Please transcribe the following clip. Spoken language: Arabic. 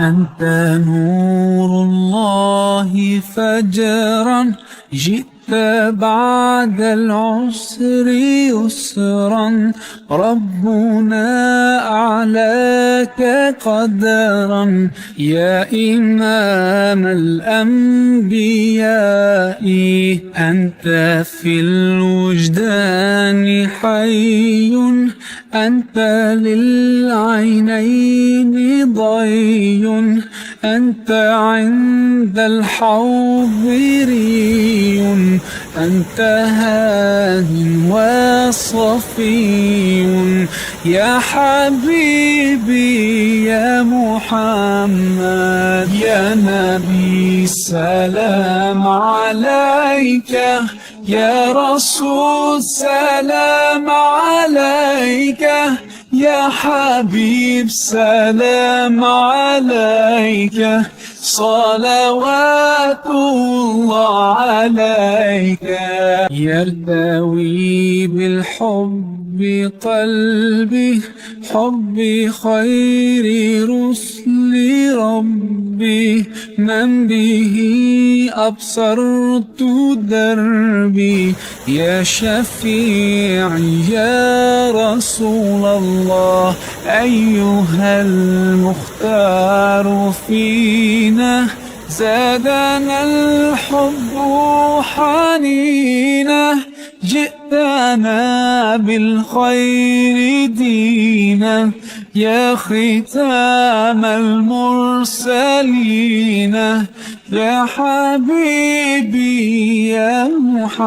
أنت نور الله فجرا، جئت بعد العسر يسرا، ربنا أعلاك قدرا يا إمام الأنبياء. أنت في الوجدان حي، أنت للعينين ضي، أنت عند الحوض ري، أنت هاد وصفي يا حبيبي يا محمد. يا نبي سلام عليك، يا رسول سلام عليك، يا حبيب سلام عليك، صلوات الله عليك. يرتوي بالحب قلبي، حب خير رسل ربي، من به أبصرت دربي، يا شفيعي يا رسول الله. أيها المختار فينا، زادنا الحب حنينا، جئتنا بالخير دينا، يا ختام المرسلين، يا حبيبي يا محمد.